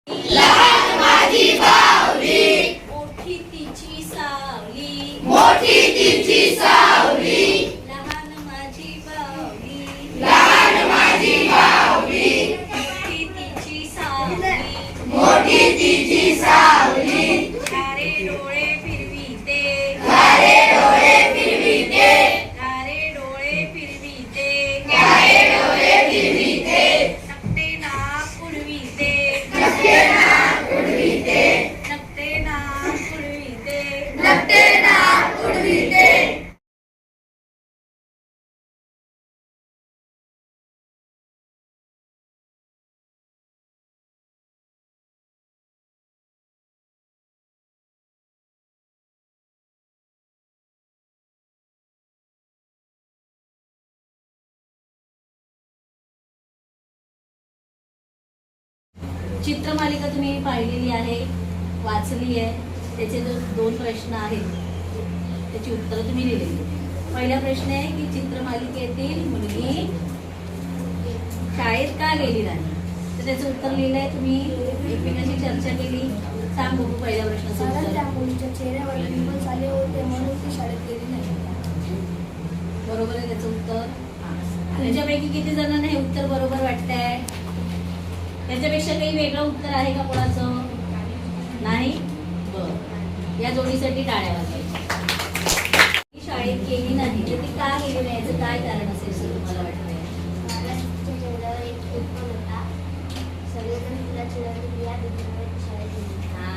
लहान माझी बाहुली, मोठी तिची सावली, मोठी तिची सावली, लहान माझी बाहुली, लहान माझी बाहुली, मोठी तिची सावली, मोठी तिची सावली, गारे डोळे फिरविते, गारे डोळे फिरविते, गारे डोळे फिरविते, गारे डोळे फिरविते, नकटे नाक उडविते, नकटे नाक उडविते, नकटे नाक उडविते, नकटे नाक उडविते. चित्रमालिका तुम्ही पाहिलेली आहे, वाचली आहे. त्याचे जो 2 प्रश्न आहेत त्याची उत्तरं तुम्ही लिहिलेली. पहिला प्रश्न आहे की चित्रमालिकेतील मुलगी शाळेत का गेली नाही, तर त्याचं उत्तर लिहिलंय तुम्ही. एकमेकांशी चर्चा केली. सांग बघू पहिल्या प्रश्नाचं कारण त्या उत्तर. मुलीच्या चेहऱ्यावर पिंपल्स आले होते म्हणून ती शाळेत गेली नाही. बरोबर आहे त्याचं उत्तर. त्याच्यापैकी किती जणांना हे उत्तर बरोबर वाटतंय? त्याच्यापेक्षा काही वेगळं उत्तर आहे का कोणाचं? नाही. बरं, या जोडीसाठी टाळ्या वाजवायच्या. ती शाळेत गेली नाही तर ती का गेली नाही, याचं काय कारण असेल असं तुम्हाला वाटतंय? कारण तिच्या चेहऱ्यावर एक पिंपल होता. सगळेजण तिला चिडवले की या पिंपलमुळे ती शाळेत गेली. हा,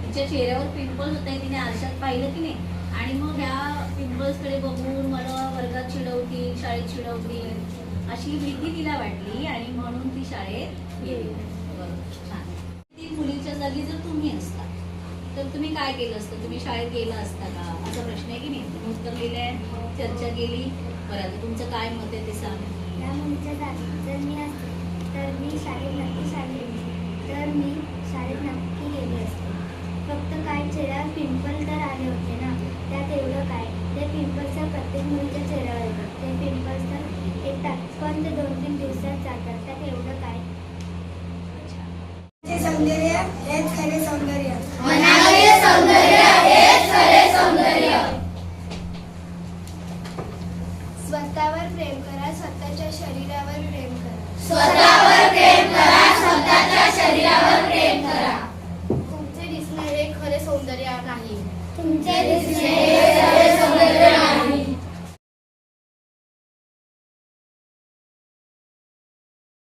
तिच्या चेहऱ्यावर पिंपल्स होते, तिने आरशात पाहिलं की नाही, आणि मग ह्या पिंपल्स कडे बघून मला वर्गात चिडवतील, शाळेत चिडवतील अशी भीती तिला वाटली आणि म्हणून ती शाळेत गेली. बरोबर, छान. ती मुलीच्या जागी जर तुम्ही असता तर तुम्ही काय केलं असतं? तुम्ही शाळेत गेला असता का, असा प्रश्न आहे की नाही. तुम्ही उत्तर लिहिलंय, चर्चा केली. बरं, आता तुमचं काय मत आहे ते सांग. त्या मुलीच्या जागी जर मी असते तर मी शाळेत नक्की गेली असते. फक्त काय चेहऱ्यावर पिंपल तर आले होते ना, त्यात एवढं काय. ते पिंपल्स प्रत्येक मुलीच्या चेहऱ्यावर येतात. ते पिंपल्स तर येतात पण ते 2-3 दिवसात जातात. त्यात एवढं काय. सौंदर्य हेच खरे सौंदर्य. म्हणाले सौंदर्य हेच खरे सौंदर्य. स्वतःवर प्रेम करा, स्वतःच्या शरीरावर प्रेम करा. स्वतः